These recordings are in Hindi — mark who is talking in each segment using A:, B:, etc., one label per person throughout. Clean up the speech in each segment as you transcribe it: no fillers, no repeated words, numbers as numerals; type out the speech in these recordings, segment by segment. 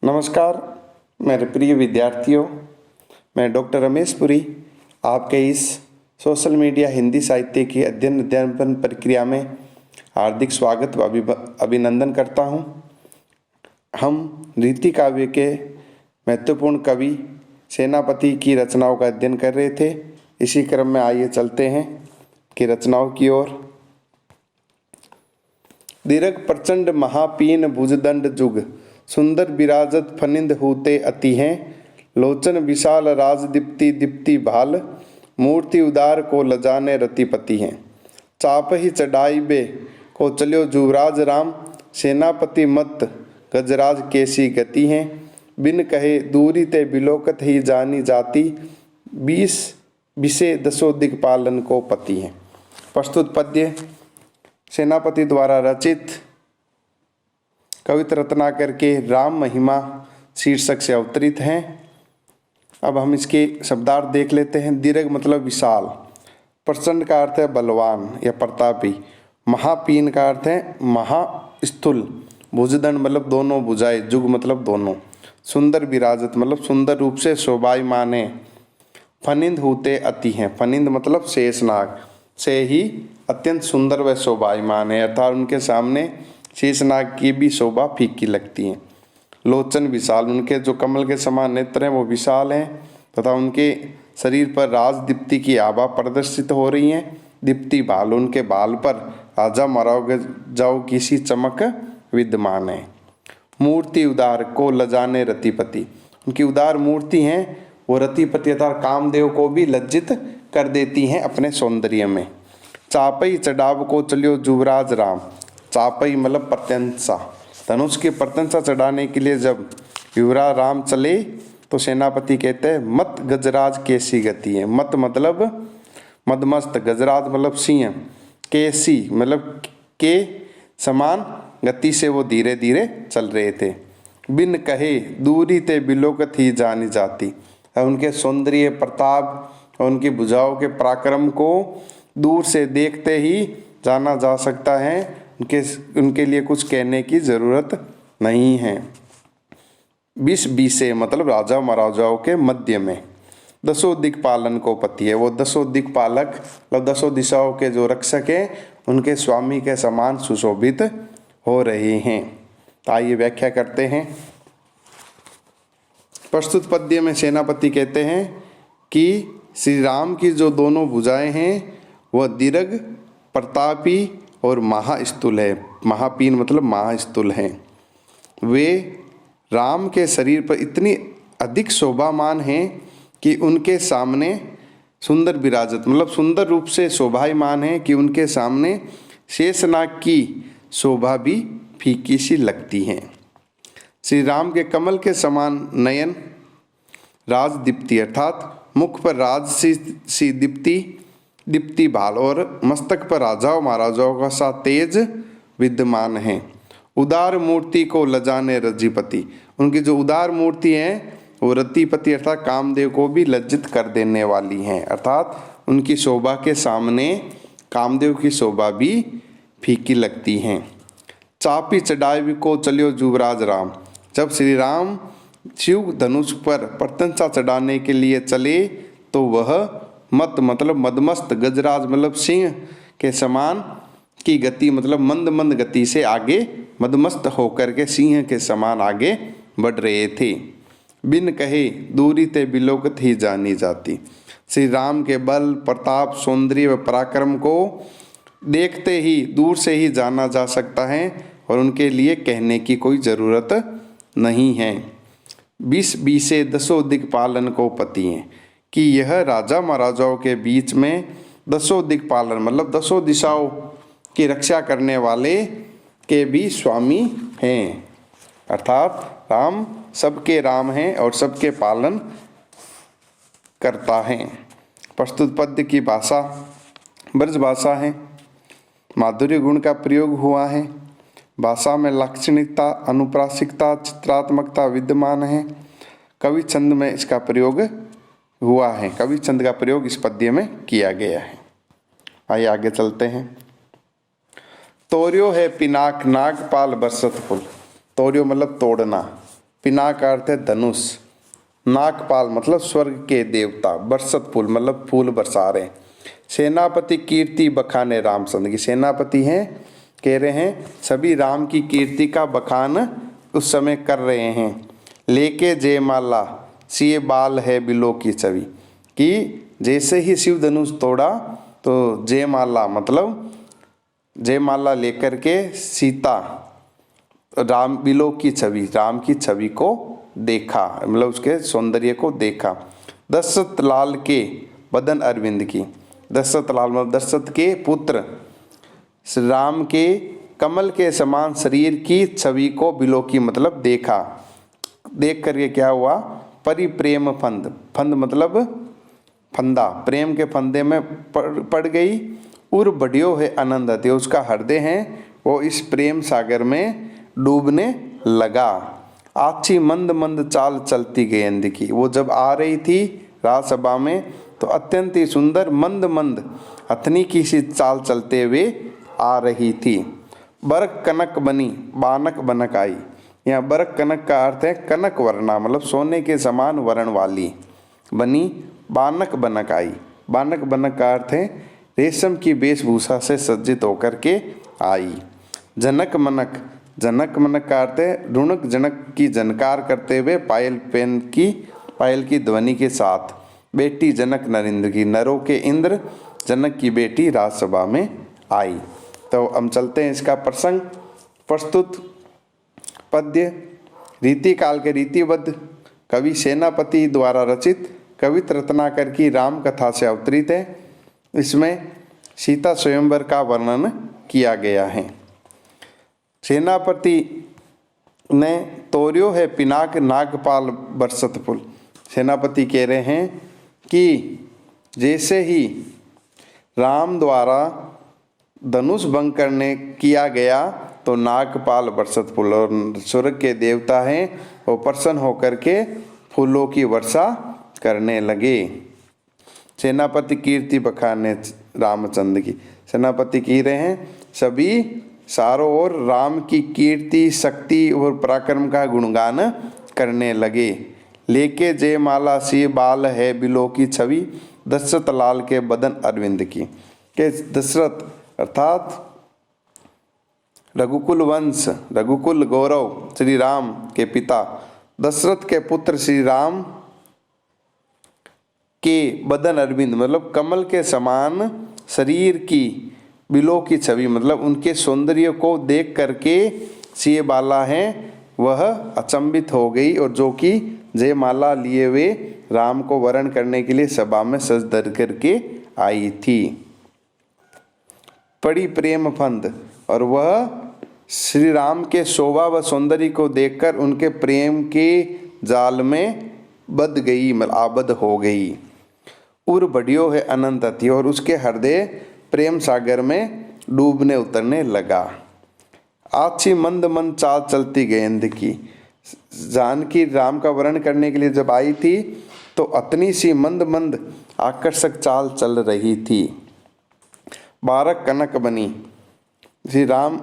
A: नमस्कार मेरे प्रिय विद्यार्थियों, मैं डॉक्टर रमेश पुरी आपके इस सोशल मीडिया हिंदी साहित्य की अध्ययन प्रक्रिया में हार्दिक स्वागत व अभिनंदन करता हूं। हम रीति काव्य के महत्वपूर्ण कवि सेनापति की रचनाओं का अध्ययन कर रहे थे। इसी क्रम में आइए चलते हैं कि रचनाओं की ओर। दीर्घ प्रचंड महापीन भुजदंड जुग, सुंदर विराजत फनिंद होते अति हैं। लोचन विशाल राज दीप्ति दीप्ति भाल, मूर्ति उदार को लजाने रतिपति हैं। चाप ही चढ़ाई बे को चलियो युवराज राम, सेनापति मत गजराज कैसी गति हैं। बिन कहे दूरी ते बिलोकत ही जानी जाती, 20 बिसे दसों दिक्पालन को पति हैं। प्रस्तुत पद्य सेनापति द्वारा रचित कविता रत्नाकर के राम महिमा शीर्षक से अवतरित हैं। अब हम इसके शब्दार्थ देख लेते हैं। दीर्घ मतलब विशाल, प्रचंड का अर्थ है बलवान या प्रतापी, महापीन का अर्थ है महास्थूल, भुजदंड मतलब दोनों भुजाएं, जुग मतलब दोनों, सुंदर विराजत मतलब सुंदर रूप से शोभायमान है। फनिंद होते अति हैं, फनिंद मतलब शेषनाग से ही अत्यंत सुंदर व शोभायमान है, अर्थात उनके सामने शेषनाग की भी शोभा फीकी लगती है। लोचन विशाल, उनके जो कमल के समान नेत्र हैं वो विशाल हैं तथा उनके शरीर पर राज दीप्ति की आभा प्रदर्शित हो रही है। दीप्ति बाल, उनके बाल पर राजा महाराजाओं की सी चमक विद्यमान है। मूर्ति उदार को लजाने रतिपति, उनकी उदार मूर्ति हैं वो रतिपति अर्थात कामदेव को भी लज्जित कर देती हैं अपने सौंदर्य में। चापई चढ़ाव को चलियो युवराज राम, चापई मतलब प्रत्यंसा, धनुष की प्रत्यंसा चढ़ाने के लिए जब युवराज राम चले तो सेनापति कहते हैं मत गजराज कैसी गति है। मत मतलब मदमस्त, गजराज मतलब सिंह, कैसी मतलब के समान गति से वो धीरे धीरे चल रहे थे। बिन कहे दूरी ते बिलोकत ही जानी जाती, उनके सौंदर्य प्रताप और उनकी भुजाओं के पराक्रम को दूर से देखते ही जाना जा सकता है। उनके लिए कुछ कहने की जरूरत नहीं है। 20 बीसे मतलब राजा महाराजाओं के मध्य में, दसों दिक्पालन को पति है, वो दसों दिक्पालक मतलब दसों दिशाओं के जो रक्षक हैं उनके स्वामी के समान सुशोभित हो रहे हैं। आइए व्याख्या करते हैं। प्रस्तुत पद्य में सेनापति कहते हैं कि श्री राम की जो दोनों भुजाएं हैं वह दीर्घ, प्रतापी और महास्थूल है। महापीन मतलब महास्थूल हैं। वे राम के शरीर पर इतनी अधिक शोभामान हैं कि उनके सामने सुंदर विराजत मतलब सुंदर रूप से शोभायमान है कि उनके सामने शेषनाग की शोभा भी फीकी सी लगती हैं। श्री राम के कमल के समान नयन, राज दीप्ति अर्थात मुख पर राज सी दीप्ति भाल और मस्तक पर राजाओं महाराजाओं का सा तेज विद्यमान है। उदार मूर्ति को लजाने रतिपति, उनकी जो उदार मूर्ति है वो रतिपति अर्थात कामदेव को भी लज्जित कर देने वाली हैं, अर्थात उनकी शोभा के सामने कामदेव की शोभा भी फीकी लगती हैं। चापी चढ़ाई को चलियो युवराज राम, जब श्री राम शिव धनुष पर प्रत्यंसा चढ़ाने के लिए चले तो वह मत मतलब मदमस्त, गजराज मतलब सिंह के समान की गति मतलब मंद मंद गति से आगे मदमस्त होकर के सिंह के समान आगे बढ़ रहे थे। बिन कहे दूरी ते बिलोकत ही जानी जाती, श्री राम के बल, प्रताप, सौंदर्य व पराक्रम को देखते ही दूर से ही जाना जा सकता है और उनके लिए कहने की कोई जरूरत नहीं है। 20 बीसे दसों दिक्पालन को पति हैं कि यह राजा महाराजाओं के बीच में दसों दिक्पालन मतलब दसों दिशाओं की रक्षा करने वाले के भी स्वामी हैं, अर्थात राम सबके राम हैं और सबके पालन करता है। प्रस्तुत पद्य की भाषा ब्रज भाषा है, माधुर्य गुण का प्रयोग हुआ है। भाषा में लाक्षणिकता, अनुप्रासिकता, चित्रात्मकता विद्यमान है। कवि छंद में इसका प्रयोग हुआ है, कवि छंद का प्रयोग इस पद्य में किया गया है। आइए आगे चलते हैं। तोर्यो है पिनाक नागपाल बरसत फुल, तोर्यो मतलब तोड़ना, पिनाक का अर्थ है धनुष, नागपाल मतलब स्वर्ग के देवता, बरसत फूल मतलब फूल बरसा रहे। सेनापति कीर्ति बखाने रामचंद्र की, सेनापति हैं कह रहे हैं सभी राम की कीर्ति का बखान उस समय कर रहे हैं। लेके जयमाला सिए बाल है बिलो की छवि, कि जैसे ही शिव धनुष तोड़ा तो जयमाला मतलब जयमाला लेकर के सीता राम बिलो की छवि, राम की छवि को देखा, मतलब उसके सौंदर्य को देखा। दशरथ लाल के बदन अरविंद की, दशरथ लाल मतलब दशरथ के पुत्र श्री राम के कमल के समान शरीर की छवि को बिलो की मतलब देखा। देख करके क्या हुआ, परिप्रेम फंद, फंद मतलब फंदा, प्रेम के फंदे में पड़ गई। उर बढ़ियो है आनंद आती, उसका हृदय है वो इस प्रेम सागर में डूबने लगा। आछी मंद मंद चाल चलती गई की, वो जब आ रही थी राजसभा में तो अत्यंत ही सुंदर मंद मंद अथनी की सी चाल चलते हुए आ रही थी। बरक कनक बनी बानक बनक आई, यहाँ बरक कनक का अर्थ है कनक वर्णा मतलब सोने के समान वर्ण वाली, बनी बानक बनक आई, बानक बनक का अर्थ है रेशम की वेशभूषा से सज्जित होकर के आई। जनक मनक, जनक मनक का अर्थ है रुणक जनक की जनकार करते हुए पायल की ध्वनि के साथ बेटी जनक नरेंद्र की, नरों के इंद्र जनक की बेटी राजसभा में आई। तो हम चलते हैं इसका प्रसंग। प्रस्तुत पद्य रीति काल के रीतिबद्ध कवि सेनापति द्वारा रचित कवित रत्नाकर की राम कथा से अवतरित है। इसमें सीता स्वयंवर का वर्णन किया गया है। सेनापति ने तोर्यो है पिनाक नागपाल बरसत फूल, सेनापति कह रहे हैं कि जैसे ही राम द्वारा धनुष भंग करने किया गया तो नागपाल बरसत फूल, और स्वर्ग के देवता हैं वो प्रसन्न होकर के फूलों की वर्षा करने लगे। सेनापति कीर्ति बखाने रामचंद्र की, सेनापति कह रहे हैं सभी चारों ओर राम की कीर्ति शक्ति और पराक्रम का गुणगान करने लगे। लेके जयमाला सी बाल है बिलो की छवि दशरथ लाल के बदन अरविंद की, के दशरथ अर्थात रघुकुल वंश रघुकुल गौरव श्री राम के पिता दशरथ के पुत्र श्री राम के बदन अरविंद मतलब कमल के समान शरीर की बिलो की छवि मतलब उनके सौंदर्य को देख करके सिए बाला है वह अचंभित हो गई, और जो कि जयमाला लिए हुए राम को वरण करने के लिए सभा में सज धर करके आई थी। पड़ी प्रेम फंद, और वह श्री राम के शोभा व सौंदर्य को देखकर उनके प्रेम के जाल में बध गई आबद हो गई। उर बढ़ियो है अनंत अति, और उसके हृदय प्रेम सागर में डूबने उतरने लगा। आछी मंद मंद चाल चलती गेंद की, जानकी राम का वर्ण करने के लिए जब आई थी तो अतनी सी मंद मंद आकर्षक चाल चल रही थी। बारक कनक बनी, श्री राम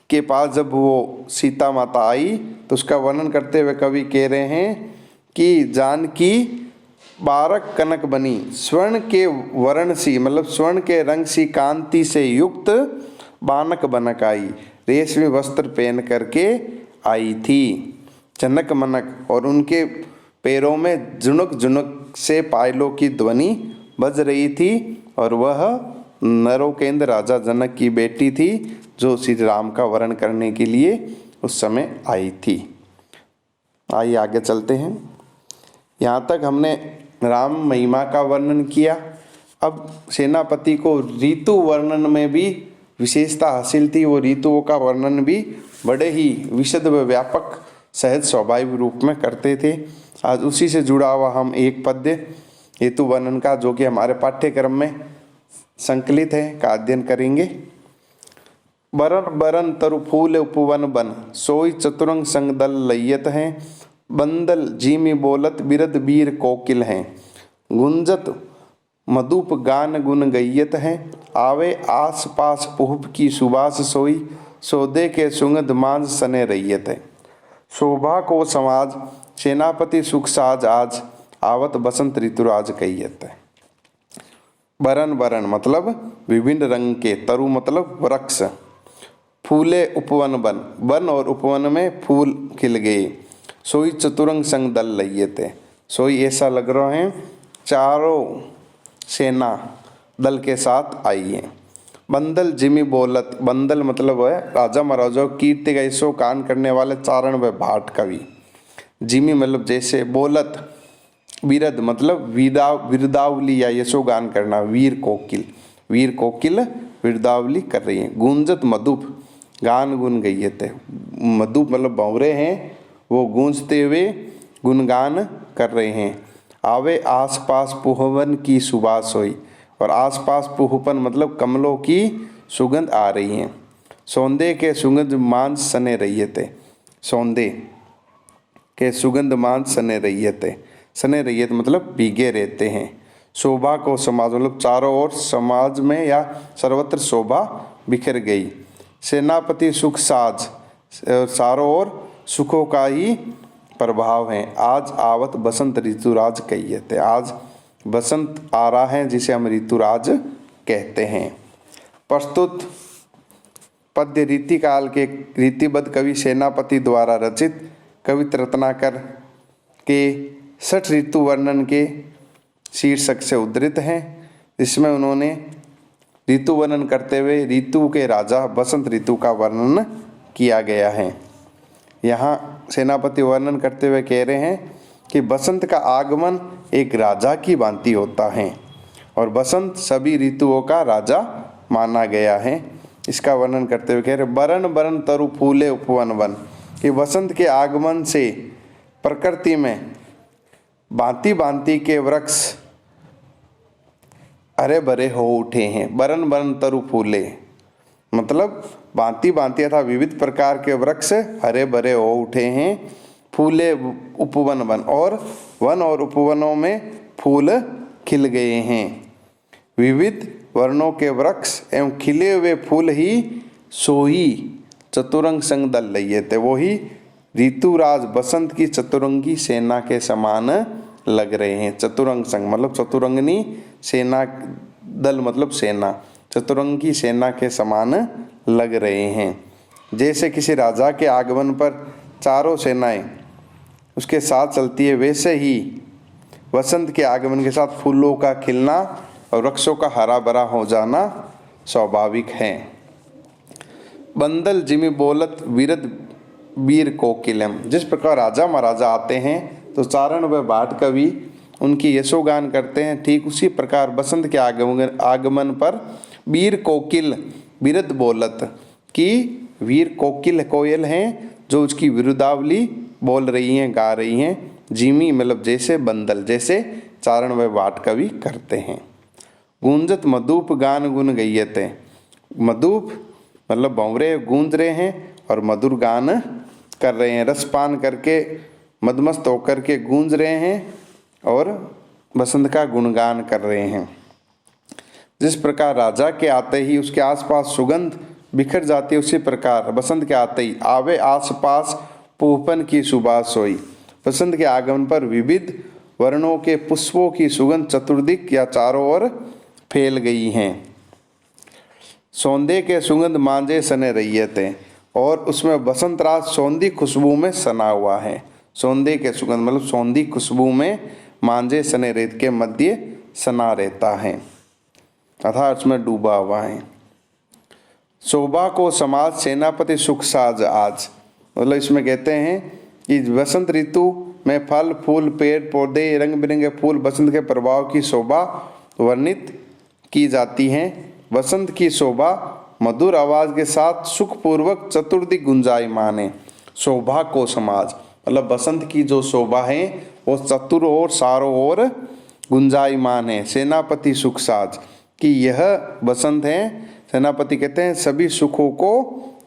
A: के पास जब वो सीता माता आई तो उसका वर्णन करते हुए कवि कह रहे हैं कि जानकी बारक कनक बनी, स्वर्ण के वर्ण सी मतलब स्वर्ण के रंग सी कांति से युक्त बानक बनक आई, रेशमी वस्त्र पहन करके आई थी। जनक मनक, और उनके पैरों में जुनुक जुनुक से पायलों की ध्वनि बज रही थी, और वह नरों के इंद्र राजा जनक की बेटी थी जो श्री राम का वर्ण करने के लिए उस समय आई थी। आइए आगे चलते हैं। यहाँ तक हमने राम महिमा का वर्णन किया। अब सेनापति को ऋतु वर्णन में भी विशेषता हासिल थी, वो ऋतुओं का वर्णन भी बड़े ही विशद व व्यापक सहज स्वाभाविक रूप में करते थे। आज उसी से जुड़ा हुआ हम एक पद्य ऋतु वर्णन का जो कि हमारे पाठ्यक्रम में संकलित है का अध्ययन करेंगे। बरन बरन तरु फूल उपवन बन, सोई चतुरंग संग दल लयत हैं, बंदल जीमी बोलत बिरद बीर कोकिल हैं, गुंजत मधुप गान गुन गैयत हैं, आवे आस पास पुहप की सुबास सोई, सौदे के सुगंध मांस सने रैयत है। शोभा को समाज सेनापति सुख साज आज आवत बसंत ऋतुराज कहियत। बरन बरन मतलब विभिन्न रंग के, तरु मतलब वृक्ष, फूले उपवन बन, वन और उपवन में फूल खिल गए। सोई चतुरंग संग दल लइयते, सोई ऐसा लग रहा है चारों सेना दल के साथ आई है। बंदल जिमी बोलत, बंदल मतलब है राजा महाराजा कीर्ति गैसो कान करने वाले चारण व भाट कवि। जिमी मतलब जैसे, बोलत विरद मतलब विरदावली या यशो गान करना, वीर कोकिल, वीर कोकिल विरदावली कर रही है। गूंजत मधुप गान गुन गई थे, मधुप मतलब भंवरे हैं वो गूंजते हुए गुनगान कर रहे हैं। आवे आसपास पुहवन की सुबास होई, और आसपास पुहपन मतलब कमलों की सुगंध आ रही है। सौंदे के सुगंध मांस सने रही थे, सौंदे के सुगंध मांस सने रही थे, सने रही मतलब भीगे रहते हैं। शोभा को समाज मतलब चारों ओर समाज में या सर्वत्र शोभा बिखर गई। सेनापति सुख साज, चारों ओर सुखों का ही प्रभाव है। आज आवत बसंत ऋतुराज कहिए थे, आज बसंत आ रहा है जिसे हम ऋतुराज कहते हैं। प्रस्तुत पद्य रीतिकाल के रीतिबद्ध कवि सेनापति द्वारा रचित कवित रत्नाकर के 6 ऋतु वर्णन के शीर्षक से उद्धृत हैं, जिसमें उन्होंने ऋतु वर्णन करते हुए ऋतु के राजा बसंत ऋतु का वर्णन किया गया है। यहाँ सेनापति वर्णन करते हुए कह रहे हैं कि बसंत का आगमन एक राजा की भांति होता है और बसंत सभी ऋतुओं का राजा माना गया है। इसका वर्णन करते हुए कह रहे बरन बरन तरु फूले उपवन वन, कि बसंत के आगमन से प्रकृति में भांति भांति के वृक्ष हरे भरे हो उठे हैं। बरन बरन तरु फूले मतलब भांति भांति अर्थात विविध प्रकार के वृक्ष हरे भरे हो उठे हैं। फूले उपवन वन, और वन और उपवनों में फूल खिल गए हैं। विविध वर्णों के वृक्ष एवं खिले हुए फूल ही सोही चतुरंग संग दल लिए थे, वही ऋतुराज बसंत की चतुरंगी सेना के समान लग रहे हैं। चतुरंग संग मतलब चतुरंगनी सेना, दल मतलब सेना, चतुरंगी सेना के समान लग रहे हैं। जैसे किसी राजा के आगमन पर चारों सेनाएं उसके साथ चलती है, वैसे ही वसंत के आगमन के साथ फूलों का खिलना और वृक्षों का हरा भरा हो जाना स्वाभाविक है। बंदल जिमी बोलत विरद वीर कोकिलम, जिस प्रकार राजा महाराजा आते हैं तो चारण व भाट कवि उनकी यशोगान करते हैं, ठीक उसी प्रकार बसंत के आगमन पर वीर कोकिल विरद बोलत, कि वीर कोकिल कोयल हैं जो उसकी विरुदावली बोल रही हैं, गा रही हैं। जिमी मतलब जैसे, बंदल जैसे चारण व भाट कवि करते हैं। गूंजत मधुप गान गुन गइयते, मधुप मतलब भंवरे गूंज रहे हैं और मधुर गान कर रहे हैं, रसपान करके मदमस्त होकर के गूंज रहे हैं और बसंत का गुणगान कर रहे हैं। जिस प्रकार राजा के आते ही उसके आसपास सुगंध बिखर जाती है, उसी प्रकार बसंत के आते ही आवे आसपास पूपन की सुबास सोई। बसंत के आगमन पर विविध वर्णों के पुष्पों की सुगंध चतुर्दिक या चारों ओर फैल गई हैं। सौंदे के सुगंध मांझे सने रहियते, और उसमें बसंत राज सौंधी खुशबू में सना हुआ है। सौंदे के सुगंध मतलब सौंधी खुशबू में मांझे सने रेत के मध्य सना रहता है, अर्थात उसमें डूबा हुआ है। शोभा को समाज सेनापति सुख साज आज, मतलब इसमें कहते हैं कि बसंत ऋतु में फल फूल पेड़ पौधे रंग बिरंगे फूल बसंत के प्रभाव की शोभा वर्णित की जाती हैं। बसंत की शोभा मधुर आवाज के साथ सुखपूर्वक चतुर्दिक गुंजायमान है। शोभा को समाज मतलब बसंत की जो शोभा है वो चतुर और चारों ओर गुंजायमान है। सेनापति सुख साज कि यह बसंत है, सेनापति कहते हैं सभी सुखों को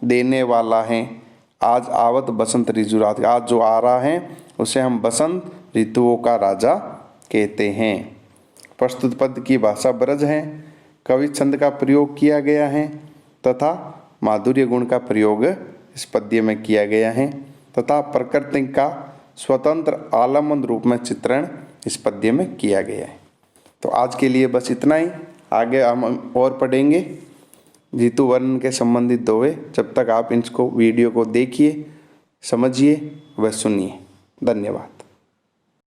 A: देने वाला है। आज आवत बसंत ऋतुराज, आज जो आ रहा है उसे हम बसंत ऋतुओं का राजा कहते हैं। प्रस्तुत पद की भाषा ब्रज है, कवि छंद का प्रयोग किया गया है तथा माधुर्य गुण का प्रयोग इस पद्य में किया गया है। तथा प्रकृति का स्वतंत्र आलम्बन रूप में चित्रण इस पद्य में किया गया है। तो आज के लिए बस इतना ही। आगे हम और पढ़ेंगे ऋतु वर्णन के संबंधित दोहे। जब तक आप इसको वीडियो को देखिए, समझिए व सुनिए। धन्यवाद।